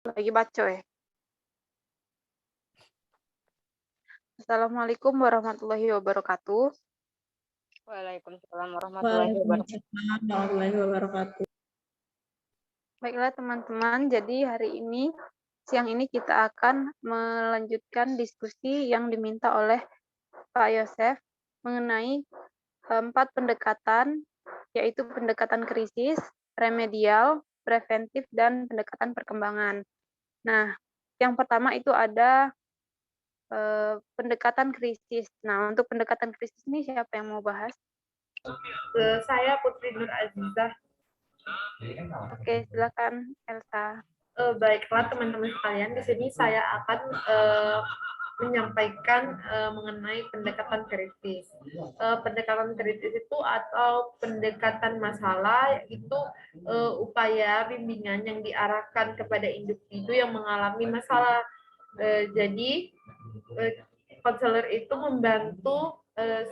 Lagi baca ya. Assalamualaikum warahmatullahi wabarakatuh. Waalaikumsalam warahmatullahi wabarakatuh. Waalaikumsalam warahmatullahi wabarakatuh. Baiklah teman-teman, jadi siang ini kita akan melanjutkan diskusi yang diminta oleh Pak Yosef mengenai 4 pendekatan, yaitu pendekatan krisis, remedial, preventif, dan pendekatan perkembangan. Nah, yang pertama itu ada pendekatan krisis. Nah, untuk pendekatan krisis ini siapa yang mau bahas? Saya Putri Nur Azizah. Oke, silakan Elsa. Baiklah teman-teman sekalian, di sini saya akan menyampaikan mengenai pendekatan kritis. Pendekatan kritis itu atau pendekatan masalah itu upaya bimbingan yang diarahkan kepada individu yang mengalami masalah. Jadi konselor itu membantu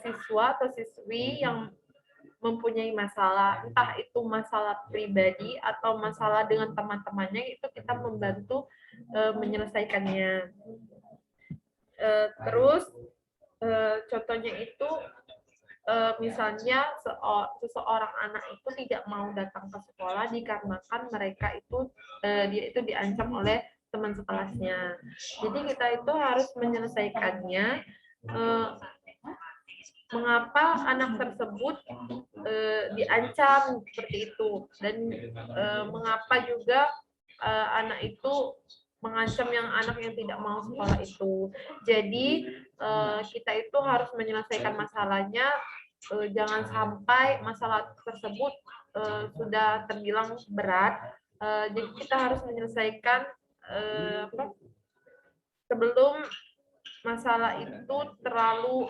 siswa atau siswi yang mempunyai masalah, entah itu masalah pribadi atau masalah dengan teman-temannya, itu kita membantu menyelesaikannya. Terus contohnya itu misalnya seseorang anak itu tidak mau datang ke sekolah dikarenakan mereka itu dia itu diancam oleh teman sekelasnya. Jadi kita itu harus menyelesaikannya. Mengapa anak tersebut diancam seperti itu, dan mengapa juga anak itu mengancam anak yang tidak mau sekolah itu. Jadi kita itu harus menyelesaikan masalahnya, jangan sampai masalah tersebut sudah terbilang berat, jadi kita harus menyelesaikan sebelum masalah itu terlalu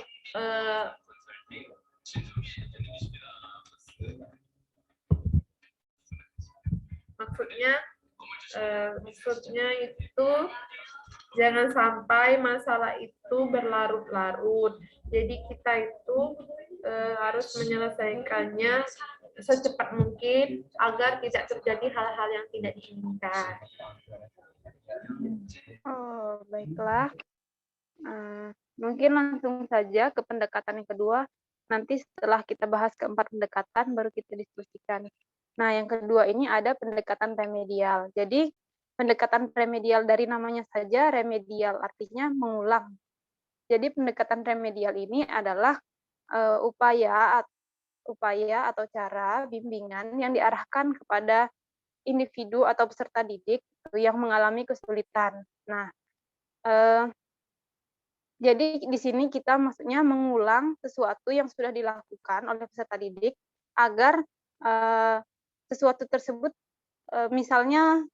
maksudnya itu jangan sampai masalah itu berlarut-larut. Jadi kita itu harus menyelesaikannya secepat mungkin agar tidak terjadi hal-hal yang tidak diinginkan. Oh, baiklah. Mungkin langsung saja ke pendekatan yang kedua. Nanti setelah kita bahas keempat pendekatan, baru kita diskusikan. Nah, yang kedua ini ada pendekatan remedial. Jadi, pendekatan remedial dari namanya saja remedial, artinya mengulang. Jadi, pendekatan remedial ini adalah upaya atau cara bimbingan yang diarahkan kepada individu atau peserta didik yang mengalami kesulitan. Nah, jadi di sini kita maksudnya mengulang sesuatu yang sudah dilakukan oleh peserta didik agar sesuatu tersebut misalnya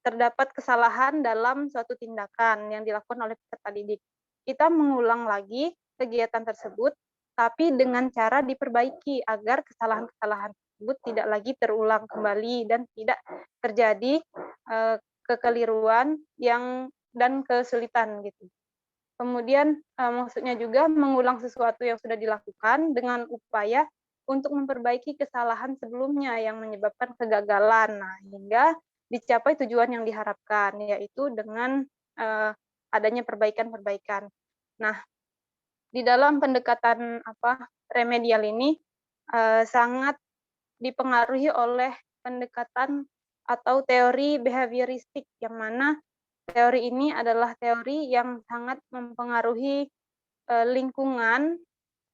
terdapat kesalahan dalam suatu tindakan yang dilakukan oleh peserta didik. Kita mengulang lagi kegiatan tersebut, tapi dengan cara diperbaiki agar kesalahan-kesalahan tersebut tidak lagi terulang kembali dan tidak terjadi kekeliruan dan kesulitan gitu. Kemudian maksudnya juga mengulang sesuatu yang sudah dilakukan dengan upaya untuk memperbaiki kesalahan sebelumnya yang menyebabkan kegagalan. Nah, hingga dicapai tujuan yang diharapkan, yaitu dengan adanya perbaikan-perbaikan. Nah, di dalam pendekatan remedial ini sangat dipengaruhi oleh pendekatan atau teori behavioristik, yang mana teori ini adalah teori yang sangat mempengaruhi lingkungan,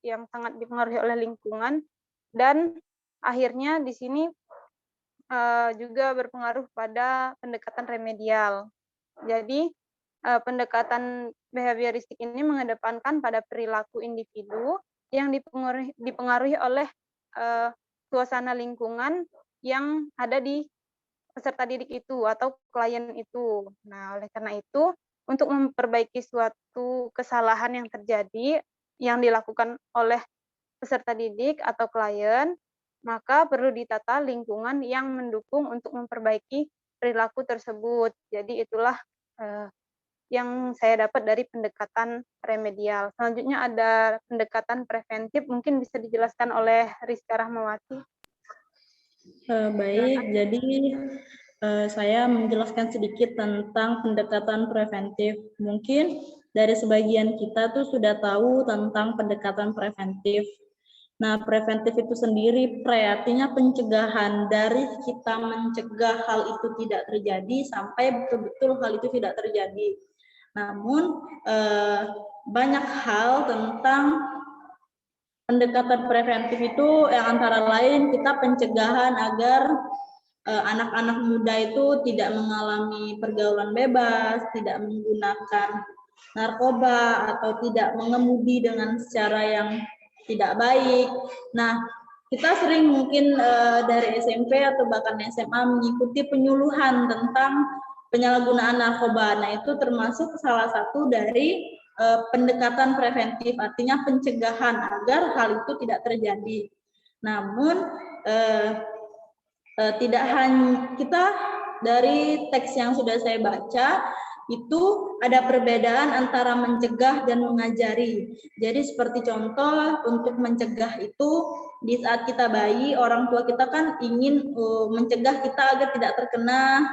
yang sangat dipengaruhi oleh lingkungan, dan akhirnya di sini juga berpengaruh pada pendekatan remedial. Jadi pendekatan behavioristik ini mengedepankan pada perilaku individu yang dipengaruhi oleh suasana lingkungan yang ada di peserta didik itu atau klien itu. Nah, oleh karena itu, untuk memperbaiki suatu kesalahan yang terjadi yang dilakukan oleh peserta didik atau klien, maka perlu ditata lingkungan yang mendukung untuk memperbaiki perilaku tersebut. Jadi itulah yang saya dapat dari pendekatan remedial. Selanjutnya ada pendekatan preventif, mungkin bisa dijelaskan oleh Rizka Rahmawati. Baik, jadi saya menjelaskan sedikit tentang pendekatan preventif. Mungkin dari sebagian kita tuh sudah tahu tentang pendekatan preventif. Nah, preventif itu sendiri artinya pencegahan, dari kita mencegah hal itu tidak terjadi sampai betul-betul hal itu tidak terjadi. Namun banyak hal tentang pendekatan preventif itu yang antara lain kita pencegahan agar anak-anak muda itu tidak mengalami pergaulan bebas, tidak menggunakan narkoba atau tidak mengemudi dengan secara yang tidak baik. Nah, kita sering mungkin dari SMP atau bahkan SMA mengikuti penyuluhan tentang penyalahgunaan narkoba. Nah, itu termasuk salah satu dari pendekatan preventif, artinya pencegahan agar hal itu tidak terjadi. Namun tidak hanya kita, dari teks yang sudah saya baca itu ada perbedaan antara mencegah dan mengajari. Jadi seperti contoh untuk mencegah itu di saat kita bayi, orang tua kita kan ingin mencegah kita agar tidak terkena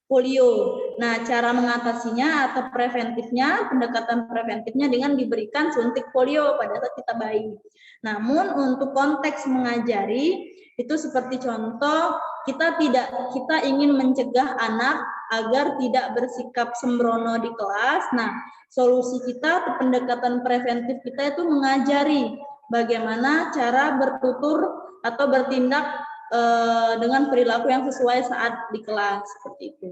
polio. Nah, cara mengatasinya atau preventifnya, pendekatan preventifnya dengan diberikan suntik polio pada saat kita bayi. Namun untuk konteks mengajari itu seperti contoh kita ingin mencegah anak agar tidak bersikap sembrono di kelas. Nah, solusi kita atau pendekatan preventif kita itu mengajari bagaimana cara bertutur atau bertindak dengan perilaku yang sesuai saat di kelas, seperti itu.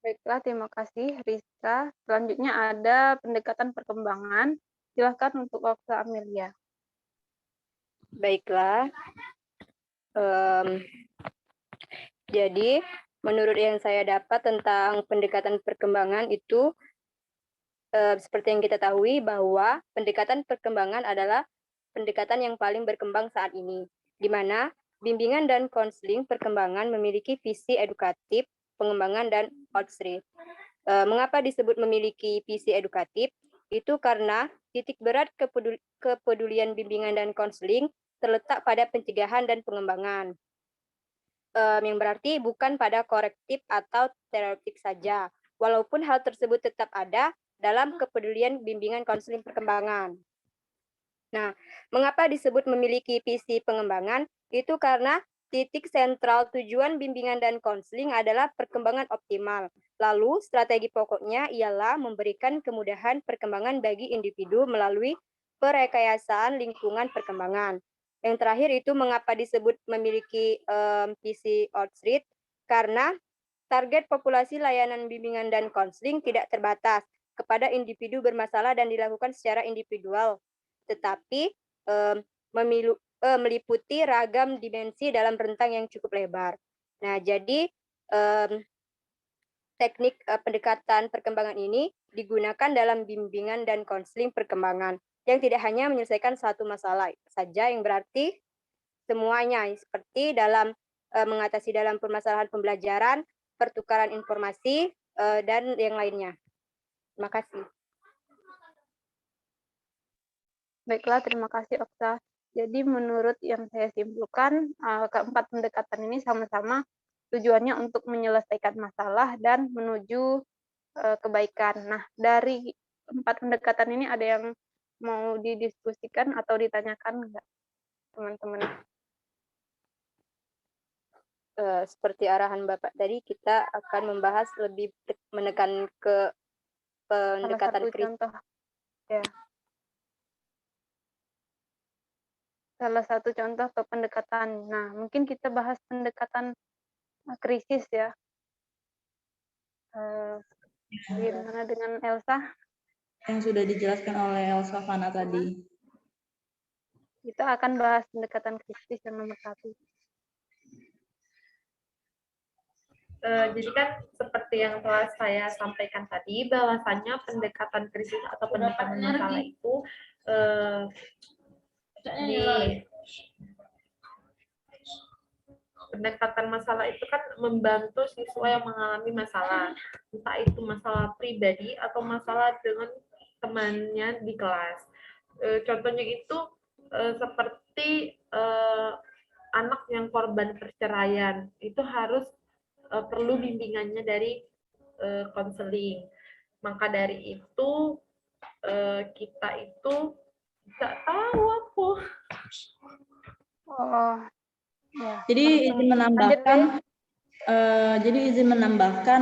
Baiklah, terima kasih Rizka. Selanjutnya ada pendekatan perkembangan. Silakan untuk Oksa Amelia. Baiklah. Jadi, menurut yang saya dapat tentang pendekatan perkembangan itu, seperti yang kita tahu bahwa pendekatan perkembangan adalah pendekatan yang paling berkembang saat ini, di mana bimbingan dan konseling perkembangan memiliki visi edukatif, pengembangan, dan outreach. Mengapa disebut memiliki visi edukatif? Itu karena titik berat kepedulian bimbingan dan konseling terletak pada pencegahan dan pengembangan. Yang berarti bukan pada korektif atau terapeutik saja, walaupun hal tersebut tetap ada dalam kepedulian bimbingan konseling perkembangan. Nah, mengapa disebut memiliki visi pengembangan? Itu karena titik sentral tujuan bimbingan dan konseling adalah perkembangan optimal. Lalu, strategi pokoknya ialah memberikan kemudahan perkembangan bagi individu melalui perekayasaan lingkungan perkembangan. Yang terakhir itu mengapa disebut memiliki visi outreach? Karena target populasi layanan bimbingan dan konseling tidak terbatas kepada individu bermasalah dan dilakukan secara individual, tetapi meliputi ragam dimensi dalam rentang yang cukup lebar. Nah, jadi teknik pendekatan perkembangan ini digunakan dalam bimbingan dan konseling perkembangan yang tidak hanya menyelesaikan satu masalah saja, yang berarti semuanya, seperti dalam mengatasi dalam permasalahan pembelajaran, pertukaran informasi, dan yang lainnya. Terima kasih. Baiklah, terima kasih Oksa. Jadi menurut yang saya simpulkan, keempat pendekatan ini sama-sama tujuannya untuk menyelesaikan masalah dan menuju kebaikan. Nah, dari empat pendekatan ini ada yang mau didiskusikan atau ditanyakan enggak, teman-teman? Seperti arahan Bapak tadi, kita akan membahas lebih menekan ke pendekatan kritis. Contoh, ya. Salah satu contoh ke pendekatan. Nah, mungkin kita bahas pendekatan krisis ya. Bagaimana dengan Elsa? Yang sudah dijelaskan oleh Elsa Fana tadi. Kita akan bahas pendekatan krisis yang nomor 1. Jadi kan seperti yang telah saya sampaikan tadi, bahwasannya pendekatan krisis atau pendekatan masalah itu pendekatan masalah itu kan membantu siswa yang mengalami masalah, entah itu masalah pribadi atau masalah dengan temannya di kelas. Contohnya itu seperti anak yang korban perceraian itu harus perlu bimbingannya dari konseling. Maka dari itu kita itu nggak tahu apa. Oh, ya. Jadi izin menambahkan,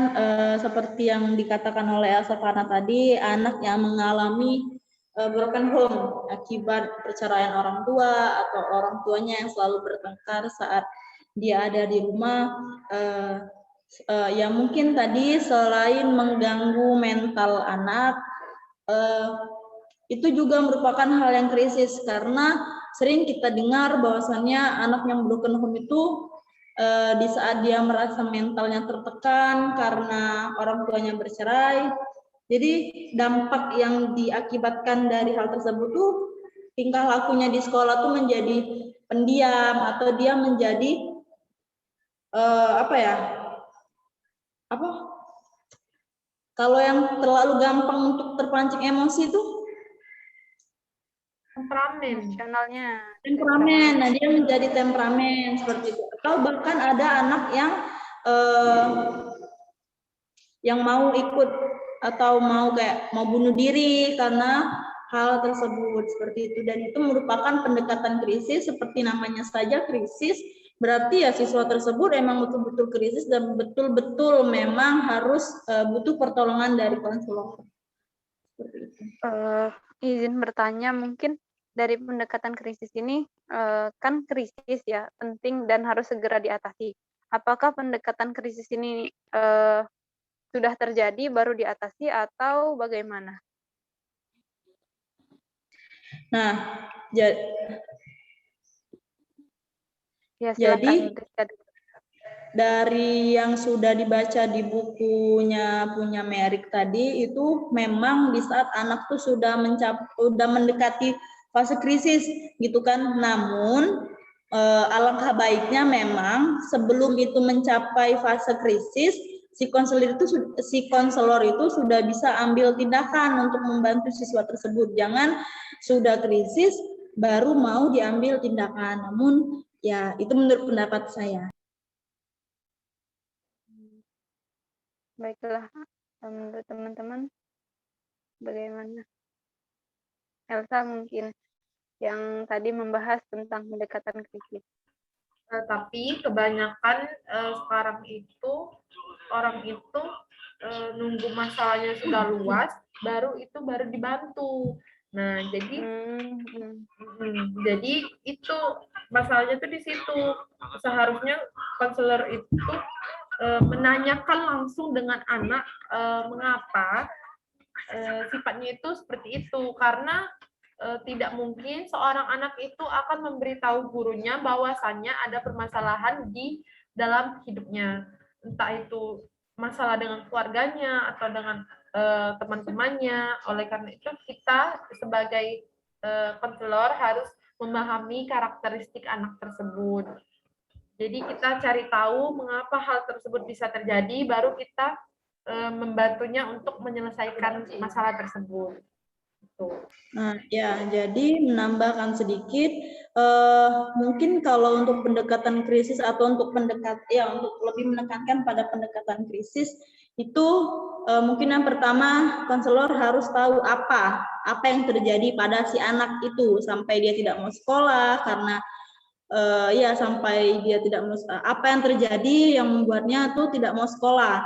seperti yang dikatakan oleh Elsa Fana tadi, anak yang mengalami broken home akibat perceraian orang tua atau orang tuanya yang selalu bertengkar saat dia ada di rumah, ya mungkin tadi selain mengganggu mental anak, itu juga merupakan hal yang krisis karena sering kita dengar bahwasannya anak yang broken home itu di saat dia merasa mentalnya tertekan karena orang tuanya bercerai, jadi dampak yang diakibatkan dari hal tersebut tuh tingkah lakunya di sekolah tuh menjadi pendiam atau dia menjadi kalau yang terlalu gampang untuk terpancing emosi tuh temperamen. Nah, dia menjadi temperamen seperti itu. Atau bahkan ada anak yang mau ikut atau mau bunuh diri karena hal tersebut seperti itu, dan itu merupakan pendekatan krisis. Seperti namanya saja krisis, berarti ya siswa tersebut emang betul-betul krisis dan betul-betul memang harus butuh pertolongan dari konselor. Seperti itu. Izin bertanya, mungkin dari pendekatan krisis ini kan krisis ya penting dan harus segera diatasi. Apakah pendekatan krisis ini sudah terjadi baru diatasi atau bagaimana? Nah, ya, jadi dari yang sudah dibaca di bukunya punya Merik tadi, itu memang di saat anak tuh sudah mendekati fase krisis gitu kan. Namun alangkah baiknya memang sebelum itu mencapai fase krisis, si konselor itu sudah bisa ambil tindakan untuk membantu siswa tersebut. Jangan sudah krisis baru mau diambil tindakan. Namun ya itu menurut pendapat saya. Baiklah, menurut teman-teman bagaimana? Elsa mungkin yang tadi membahas tentang pendekatan krisis. Tapi kebanyakan sekarang itu orang itu nunggu masalahnya sudah luas baru dibantu. Nah, jadi itu masalahnya tuh di situ. Seharusnya konselor itu menanyakan langsung dengan anak mengapa sifatnya itu seperti itu, karena tidak mungkin seorang anak itu akan memberitahu gurunya bahwasannya ada permasalahan di dalam hidupnya, entah itu masalah dengan keluarganya atau dengan teman-temannya. Oleh karena itu kita sebagai konselor harus memahami karakteristik anak tersebut. Jadi kita cari tahu mengapa hal tersebut bisa terjadi, baru kita membantunya untuk menyelesaikan masalah tersebut. Nah, ya, jadi menambahkan sedikit, mungkin kalau untuk pendekatan krisis atau untuk untuk lebih menekankan pada pendekatan krisis itu mungkin yang pertama konselor harus tahu apa yang terjadi pada si anak itu sampai dia tidak mau sekolah karena sampai dia tidak mau, apa yang terjadi yang membuatnya tuh tidak mau sekolah.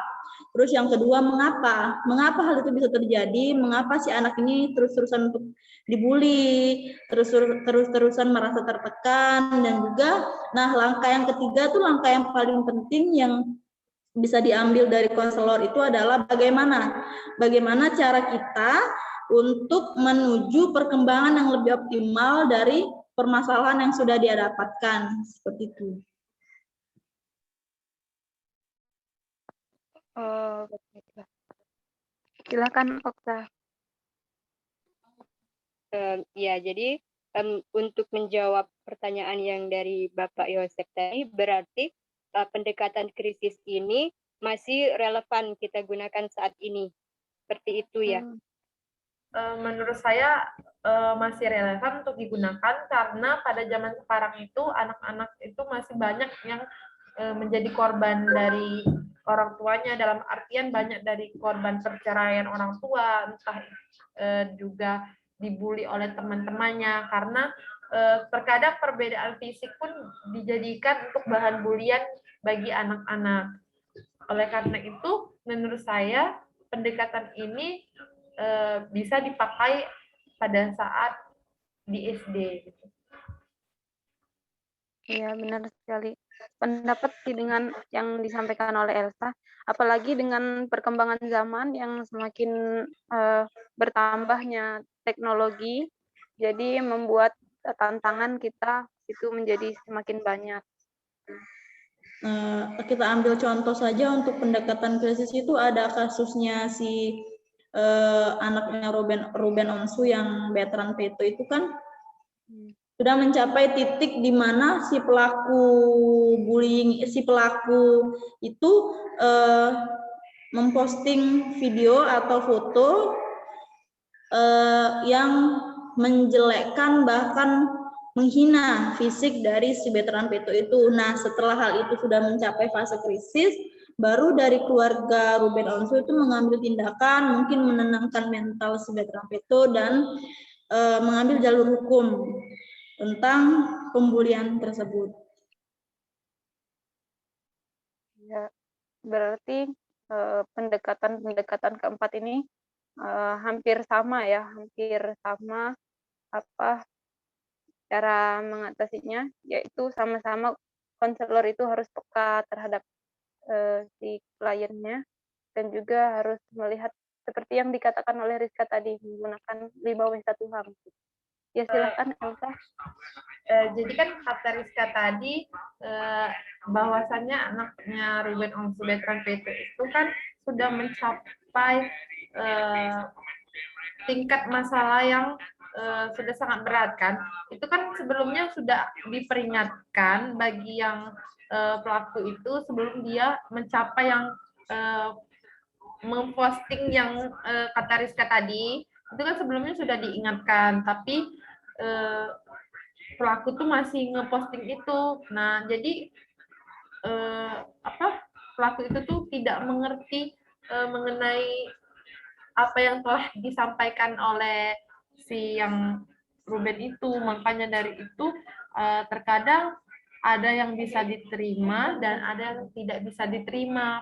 Terus yang kedua, mengapa hal itu bisa terjadi, mengapa si anak ini terus-terusan untuk dibully, terus-terusan merasa tertekan, dan juga langkah yang ketiga tuh langkah yang paling penting yang bisa diambil dari konselor itu adalah bagaimana cara kita untuk menuju perkembangan yang lebih optimal dari permasalahan yang sudah dia dapatkan, seperti itu. Silakan Okta. Ya, jadi untuk menjawab pertanyaan yang dari Bapak Yosef tadi, berarti pendekatan krisis ini masih relevan kita gunakan saat ini. Seperti itu ya. menurut saya masih relevan untuk digunakan karena pada zaman sekarang itu anak-anak itu masih banyak yang menjadi korban dari orang tuanya, dalam artian banyak dari korban perceraian orang tua, entah juga dibully oleh teman-temannya karena terkadang perbedaan fisik pun dijadikan untuk bahan bulian bagi anak-anak. Oleh karena itu, menurut saya pendekatan ini bisa dipakai pada saat di SD. Iya, benar sekali. Pendapat sih dengan yang disampaikan oleh Elsa, apalagi dengan perkembangan zaman yang semakin bertambahnya teknologi, jadi membuat tantangan kita itu menjadi semakin banyak. Kita ambil contoh saja untuk pendekatan krisis itu ada kasusnya si anaknya Ruben Onsu yang veteran Peto itu kan sudah mencapai titik di mana si pelaku bullying, si pelaku itu memposting video atau foto yang menjelekkan bahkan menghina fisik dari si veteran Peto itu. Nah, setelah hal itu sudah mencapai fase krisis, baru dari keluarga Ruben Onsu itu mengambil tindakan, mungkin menenangkan mental si veteran Peto dan mengambil jalur hukum tentang pembulian tersebut. Ya, berarti pendekatan keempat ini hampir sama ya, hampir sama apa cara mengatasinya, yaitu sama-sama konselor itu harus peka terhadap si kliennya dan juga harus melihat seperti yang dikatakan oleh Rizka tadi menggunakan 5W1 HAM. Ya silakan Elsa. Jadi kan kata Rizka tadi bahwasannya anaknya Ruben Onsu veteran Peto itu kan sudah mencapai tingkat masalah yang sudah sangat berat kan. Itu kan sebelumnya sudah diperingatkan bagi yang pelaku itu sebelum dia mencapai yang memposting yang kata Rizka tadi, itu kan sebelumnya sudah diingatkan, tapi pelaku tuh masih ngeposting itu. Nah, jadi pelaku itu tuh tidak mengerti mengenai apa yang telah disampaikan oleh si yang Ruben itu. Makanya dari itu terkadang ada yang bisa diterima dan ada yang tidak bisa diterima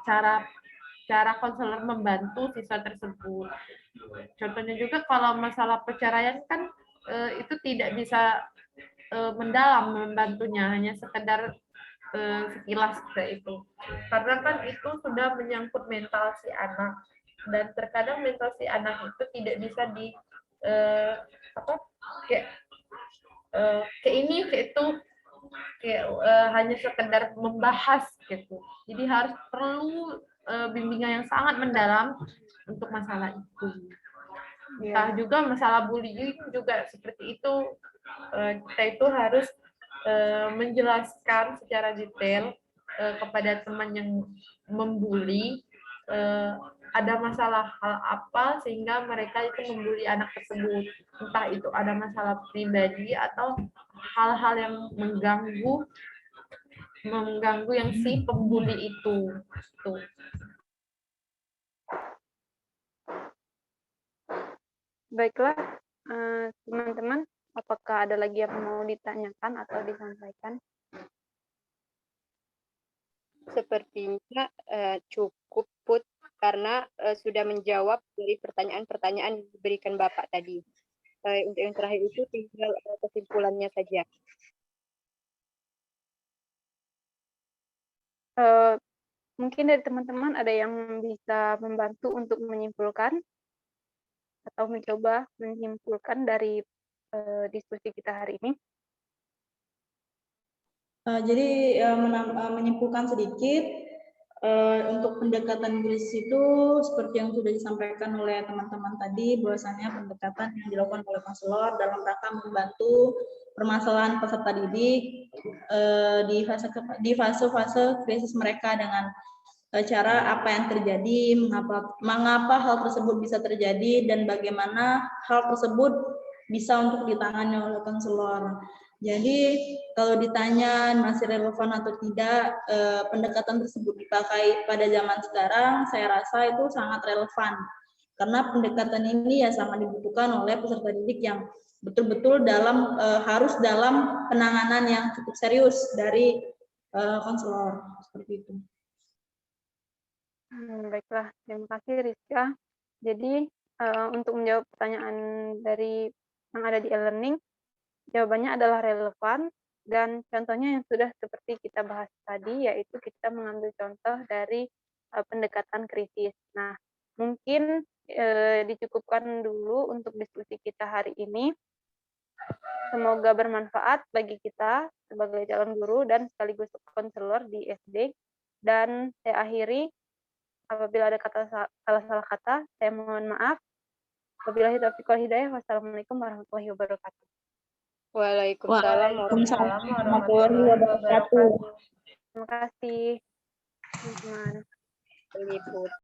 cara konselor membantu siswa tersebut. Contohnya juga kalau masalah perceraian kan itu tidak bisa mendalam membantunya, hanya sekedar sekilas kayak itu. Karena kan itu sudah menyangkut mental si anak dan terkadang mental si anak itu tidak bisa di kayak ini kayak itu kayak hanya sekedar membahas gitu. Jadi harus perlu bimbingan yang sangat mendalam untuk masalah itu. Entah juga masalah bullying juga seperti itu, kita itu harus menjelaskan secara detail kepada teman yang membuli ada masalah hal apa sehingga mereka itu membuli anak tersebut, entah itu ada masalah pribadi atau hal-hal yang mengganggu yang si pembuli itu. Tuh. Baiklah, teman-teman, apakah ada lagi yang mau ditanyakan atau disampaikan? Sepertinya cukup, Put, karena sudah menjawab dari pertanyaan-pertanyaan yang diberikan Bapak tadi. Untuk yang terakhir itu tinggal kesimpulannya saja. Mungkin dari teman-teman ada yang bisa membantu untuk menyimpulkan atau mencoba menyimpulkan dari diskusi kita hari ini. Jadi menyimpulkan sedikit untuk pendekatan krisis itu seperti yang sudah disampaikan oleh teman-teman tadi, bahwasanya pendekatan yang dilakukan oleh konselor dalam rangka membantu permasalahan peserta didik di fase-fase krisis mereka dengan cara apa yang terjadi, mengapa hal tersebut bisa terjadi, dan bagaimana hal tersebut bisa untuk ditangani oleh konselor. Jadi kalau ditanya masih relevan atau tidak pendekatan tersebut dipakai pada zaman sekarang, saya rasa itu sangat relevan. Karena pendekatan ini ya sangat dibutuhkan oleh peserta didik yang betul-betul harus dalam penanganan yang cukup serius dari konselor, seperti itu. Baiklah, terima kasih Rizka. Jadi untuk menjawab pertanyaan dari yang ada di e-learning, jawabannya adalah relevan, dan contohnya yang sudah seperti kita bahas tadi, yaitu kita mengambil contoh dari pendekatan krisis. Nah, mungkin dicukupkan dulu untuk diskusi kita hari ini. Semoga bermanfaat bagi kita sebagai calon guru dan sekaligus konselor di SD. Dan saya akhiri, apabila ada salah kata, saya mohon maaf. Wabillahi taufiq wal hidayah. Wassalamualaikum warahmatullahi wabarakatuh. Waalaikumsalam warahmatullahi wabarakatuh. Terima kasih, teman-teman.